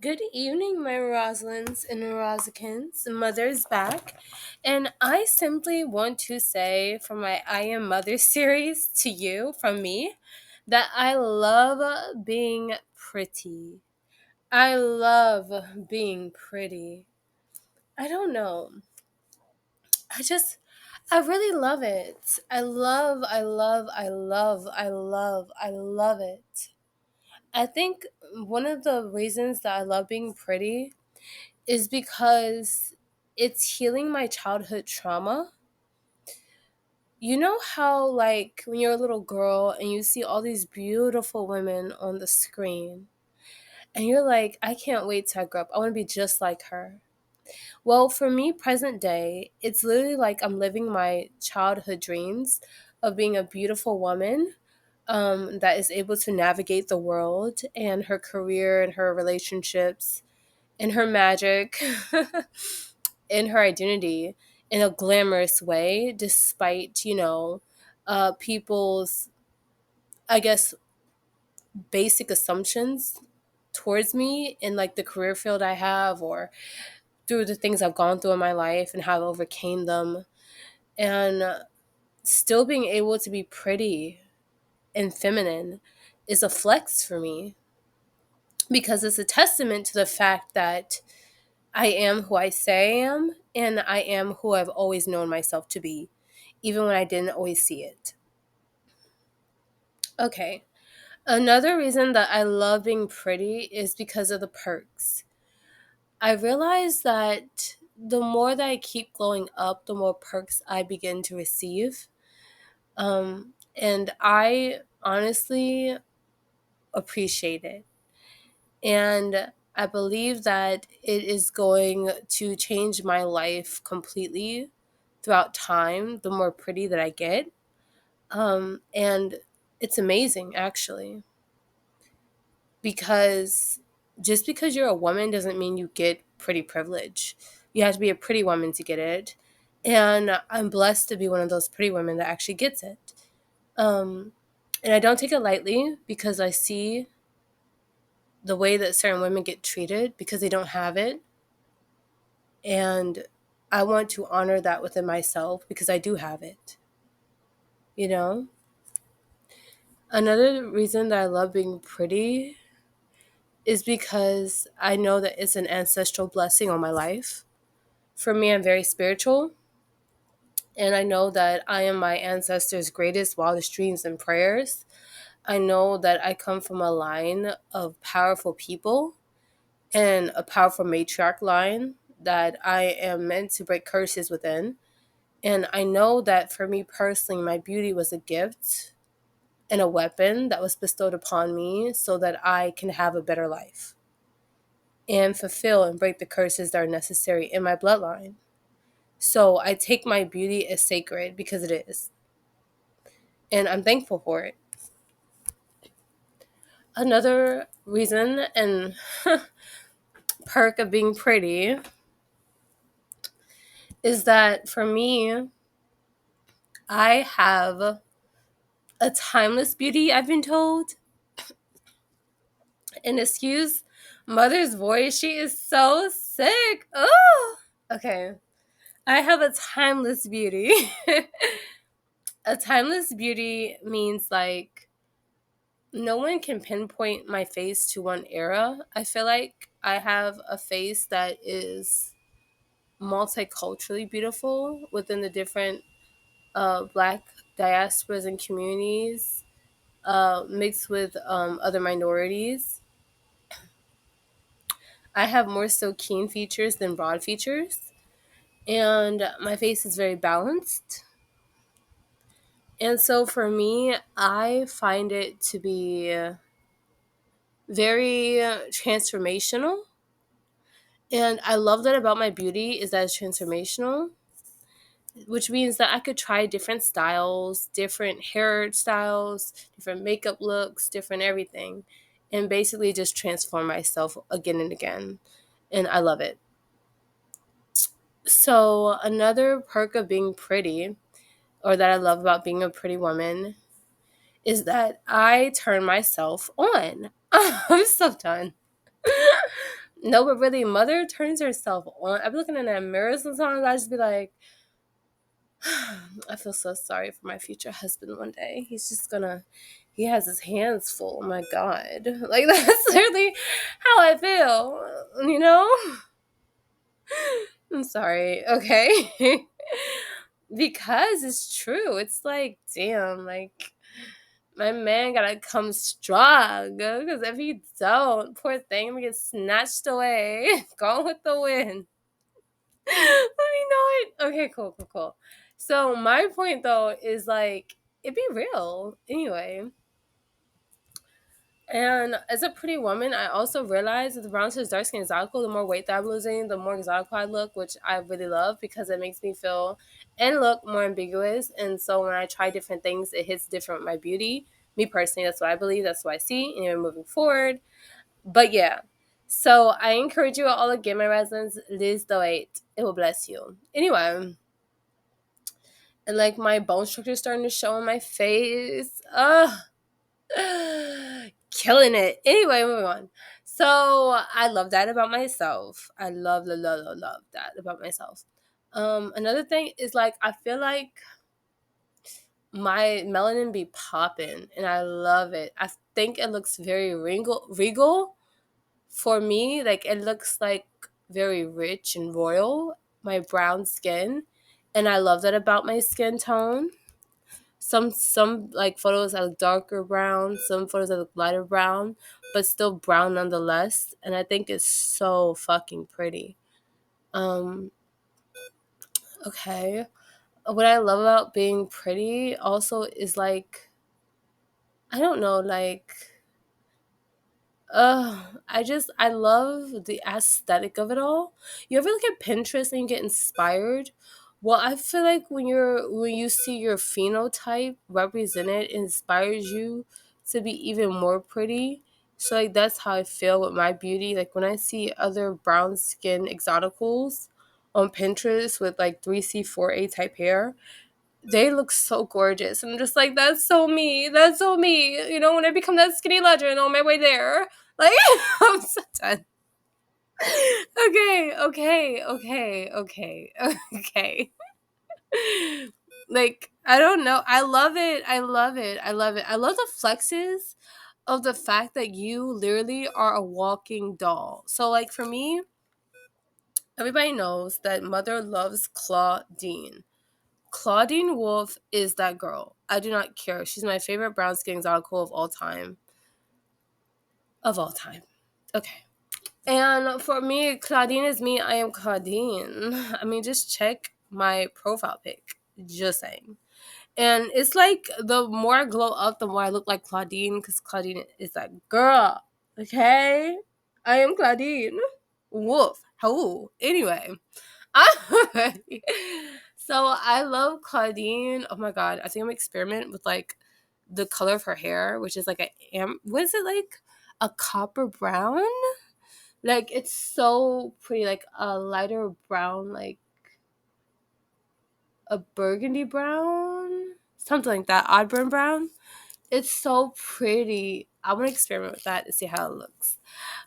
Good evening, my Rosalynds and Rosikins. Mother's back. And I simply want to say from my I Am Mother series to you, from me, that I love being pretty. I love being pretty. I don't know. I just, I really love it. I love it. I think one of the reasons that I love being pretty is because it's healing my childhood trauma. You know how, like, when you're a little girl and you see all these beautiful women on the screen, and you're like, I can't wait till I grow up. I want to be just like her. Well, for me, present day, it's literally like I'm living my childhood dreams of being a beautiful woman that is able to navigate the world and her career and her relationships and her magic in her identity in a glamorous way, despite, people's, I guess, basic assumptions towards me in like the career field I have or through the things I've gone through in my life and how I overcame them. And still being able to be pretty and feminine is a flex for me because it's a testament to the fact that I am who I say I am, and I am who I've always known myself to be, even when I didn't always see it. Okay. Another reason that I love being pretty is because of the perks. I realize that the more that I keep glowing up, the more perks I begin to receive. And I honestly appreciate it. And I believe that it is going to change my life completely throughout time, the more pretty that I get. And it's amazing, actually, because just because you're a woman doesn't mean you get pretty privilege. You have to be a pretty woman to get it. And I'm blessed to be one of those pretty women that actually gets it. Um, and I don't take it lightly because I see the way that certain women get treated because they don't have it. And I want to honor that within myself because I do have it, you know? Another reason that I love being pretty is because I know that it's an ancestral blessing on my life. For me, I'm very spiritual, and I know that I am my ancestors' greatest, wildest dreams and prayers. I know that I come from a line of powerful people and a powerful matriarch line that I am meant to break curses within. And I know that for me personally, my beauty was a gift and a weapon that was bestowed upon me so that I can have a better life and fulfill and break the curses that are necessary in my bloodline. So I take my beauty as sacred because it is. And I'm thankful for it. Another reason and perk of being pretty is that for me, I have a timeless beauty, I've been told. And excuse mother's voice, she is so sick. Oh, okay. I have a timeless beauty. A timeless beauty means like no one can pinpoint my face to one era. I feel like I have a face that is multiculturally beautiful within the different black diasporas and communities, mixed with other minorities. I have more so keen features than broad features, and my face is very balanced. And so for me, I find it to be very transformational. And I love that about my beauty is that it's transformational, which means that I could try different styles, different hair styles, different makeup looks, different everything, and basically just transform myself again and again. And I love it. So, another perk of being pretty, or that I love about being a pretty woman, is that I turn myself on. I'm so done. No, but really, mother turns herself on. I'm looking in that mirror sometimes. I just be like, I feel so sorry for my future husband one day. He's just gonna, he has his hands full. Oh my God. Like, that's literally how I feel, you know? I'm sorry, okay? Because it's true. It's like, damn, like, my man gotta come strong. Because if he don't, poor thing, I'm gonna get snatched away. Gone with the wind. Let me know it. Okay, cool, cool, cool. So my point though is like it be real anyway. And as a pretty woman, I also realized that the brown to dark skin exotical, the more weight that I'm losing, the more exotical I look, which I really love because it makes me feel and look more ambiguous. And so when I try different things, it hits different with my beauty. Me personally, that's what I believe, that's what I see, and even moving forward. But yeah. So I encourage you all to get my residence. Lose the weight. It will bless you. Anyway, and like my bone structure is starting to show on my face. Ugh. Killing it. Anyway, moving on. So I love that about myself. I love that about myself. Another thing is like I feel like my melanin be popping and I love it. I think it looks very regal for me. Like it looks like very rich and royal, my brown skin. And I love that about my skin tone. Some like photos I look darker brown, some photos I look lighter brown, but still brown nonetheless. And I think it's so fucking pretty. Um, okay. What I love about being pretty also is like I don't know, like I love the aesthetic of it all. You ever look at Pinterest and you get inspired? Well, I feel like when you see your phenotype represented, it inspires you to be even more pretty. So like that's how I feel with my beauty. Like when I see other brown skin exoticals on Pinterest with like 3C 4A type hair, they look so gorgeous. And I'm just like, that's so me. That's so me. You know, when I become that skinny legend on my way there, like, I'm so done. Okay. Like, I don't know. I love it. I love it. I love it. I love the flexes of the fact that you literally are a walking doll. So, like, for me, everybody knows that mother loves Claudine. Claudine Wolf is that girl. I do not care. She's my favorite brown skin exotical of all time. Of all time. Okay. And for me, Claudine is me. I am Claudine. I mean, just check my profile pic. Just saying. And it's like the more I glow up, the more I look like Claudine because Claudine is that girl. Okay? I am Claudine. Wolf. How? Anyway. So I love Claudine. Oh my god, I think I'm experiment with like the color of her hair, which is like what is it like a copper brown? Like it's so pretty, like a lighter brown, like a burgundy brown, something like that, odd burn brown. It's so pretty. I want to experiment with that to see how it looks.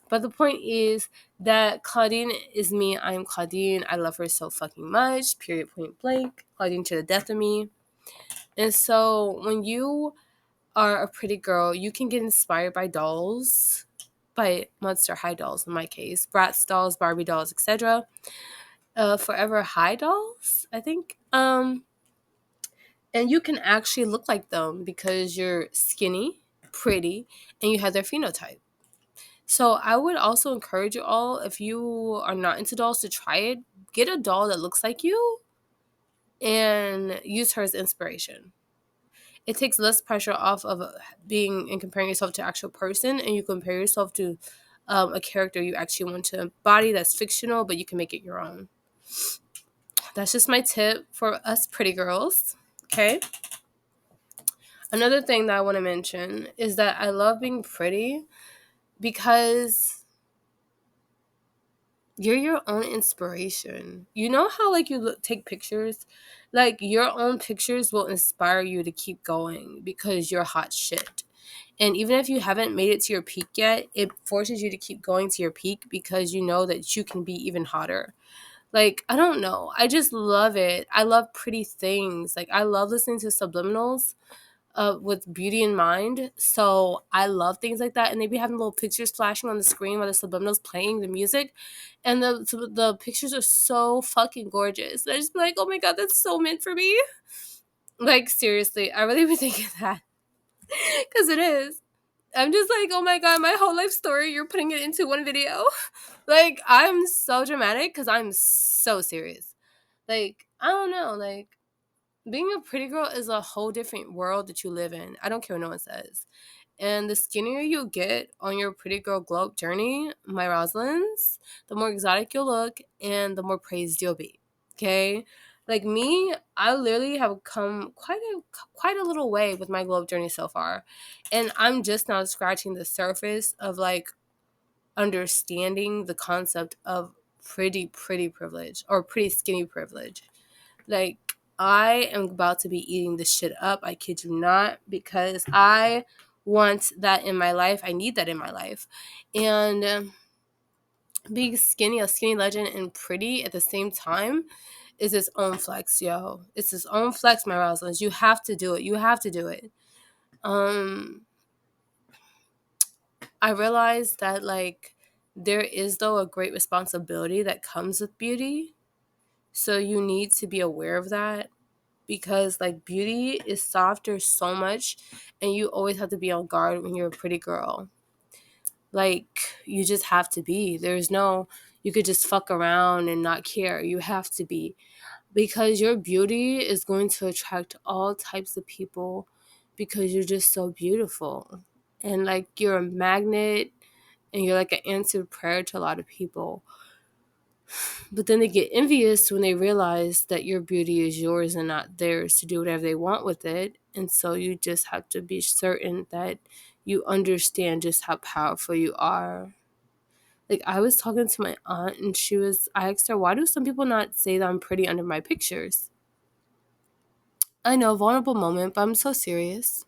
But the point is that Claudine is me. I am Claudine. I love her so fucking much. Period. Point blank. Claudine to the death of me. And so when you are a pretty girl, you can get inspired by dolls, by Monster High dolls in my case, Bratz dolls, Barbie dolls, etc. Forever High dolls, I think. And you can actually look like them because you're skinny, pretty, and you have their phenotype. So I would also encourage you all, if you are not into dolls, to try it. Get a doll that looks like you and use her as inspiration. It takes less pressure off of being and comparing yourself to an actual person, and you compare yourself to a character you actually want to embody that's fictional, but you can make it your own. That's just my tip for us pretty girls. Okay. Another thing that I want to mention is that I love being pretty because you're your own inspiration. You know how like take pictures? Like your own pictures will inspire you to keep going because you're hot shit. And even if you haven't made it to your peak yet, it forces you to keep going to your peak because you know that you can be even hotter. Like, I don't know. I just love it. I love pretty things. Like, I love listening to subliminals with beauty in mind. So I love things like that. And they be having little pictures flashing on the screen while the subliminals playing the music. And the pictures are so fucking gorgeous. And I just be like, oh my God, that's so meant for me. Like, seriously, I really be thinking that. Because it is. I'm just like, oh my God, my whole life story, you're putting it into one video. Like, I'm so dramatic because I'm so serious. Like, I don't know. Like, being a pretty girl is a whole different world that you live in. I don't care what no one says. And the skinnier you get on your pretty girl glow up journey, my Rosalynds, the more exotic you'll look and the more praised you'll be. Okay? Like me, I literally have come quite a little way with my glow up journey so far. And I'm just now scratching the surface of like understanding the concept of pretty privilege or pretty skinny privilege. Like, I am about to be eating this shit up. I kid you not, because I want that in my life. I need that in my life. And being skinny, a skinny legend, and pretty at the same time is its own flex, yo. It's its own flex, my Rosalynds. You have to do it. You have to do it. Um, I realized that, like, there is, though, a great responsibility that comes with beauty. So you need to be aware of that because like beauty is softer so much and you always have to be on guard when you're a pretty girl. Like, you just have to be. There's no, you could just fuck around and not care. You have to be because your beauty is going to attract all types of people because you're just so beautiful. And like you're a magnet and you're like an answered prayer to a lot of people. But then they get envious when they realize that your beauty is yours and not theirs to do whatever they want with it. And so you just have to be certain that you understand just how powerful you are. Like, I was talking to my aunt and I asked her, why do some people not say that I'm pretty under my pictures? I know, vulnerable moment, but I'm so serious.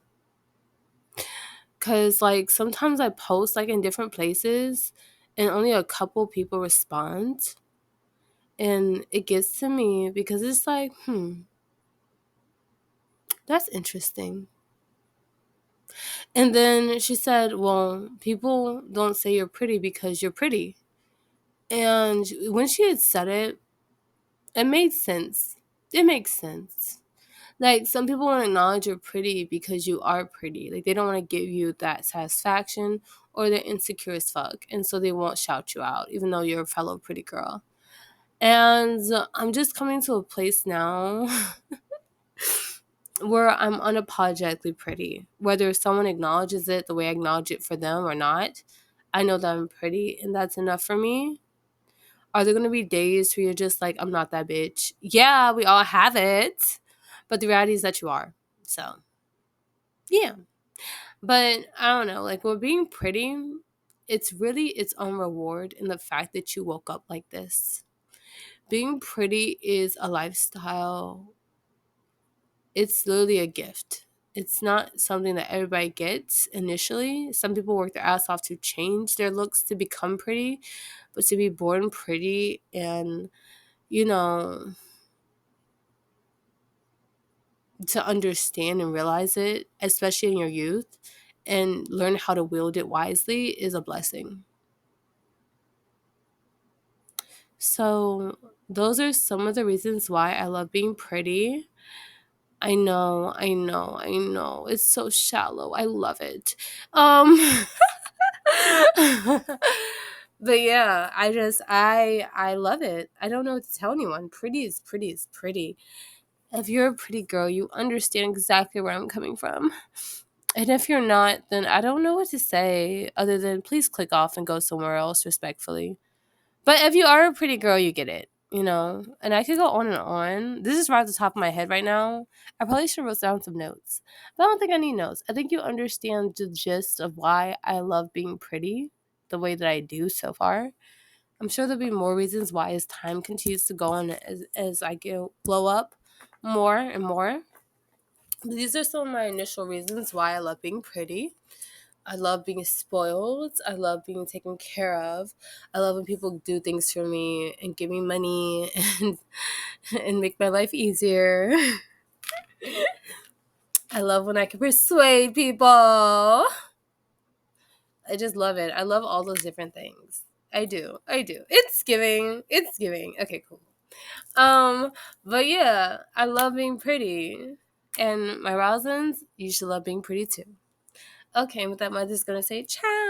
Because, like, sometimes I post, like, in different places and only a couple people respond. And it gets to me because it's like, that's interesting. And then she said, well, people don't say you're pretty because you're pretty. And when she had said it, it made sense. It makes sense. Like, some people won't acknowledge you're pretty because you are pretty. Like, they don't want to give you that satisfaction or they're insecure as fuck. And so they won't shout you out, even though you're a fellow pretty girl. And I'm just coming to a place now where I'm unapologetically pretty. Whether someone acknowledges it the way I acknowledge it for them or not, I know that I'm pretty and that's enough for me. Are there going to be days where you're just like, I'm not that bitch? Yeah, we all have it. But the reality is that you are. So, yeah. But I don't know. Like, with being pretty, it's really its own reward in the fact that you woke up like this. Being pretty is a lifestyle. It's literally a gift. It's not something that everybody gets initially. Some people work their ass off to change their looks to become pretty, but to be born pretty and, you know, to understand and realize it, especially in your youth, and learn how to wield it wisely is a blessing. So, those are some of the reasons why I love being pretty. I know. It's so shallow. I love it. Um but yeah, I love it. I don't know what to tell anyone. Pretty is pretty is pretty. If you're a pretty girl, you understand exactly where I'm coming from. And if you're not, then I don't know what to say other than please click off and go somewhere else respectfully. But if you are a pretty girl, you get it, you know? And I could go on and on. This is right at the top of my head right now. I probably should wrote down some notes. But I don't think I need notes. I think you understand the gist of why I love being pretty the way that I do so far. I'm sure there'll be more reasons why as time continues to go on as I blow up more and more. These are some of my initial reasons why I love being pretty. I love being spoiled. I love being taken care of. I love when people do things for me and give me money and make my life easier. I love when I can persuade people. I just love it. I love all those different things. I do. I do. It's giving. It's giving. Okay, cool. Um, but yeah, I love being pretty. And my Rosans, you should love being pretty too. Okay, with that, I'm just gonna say ciao.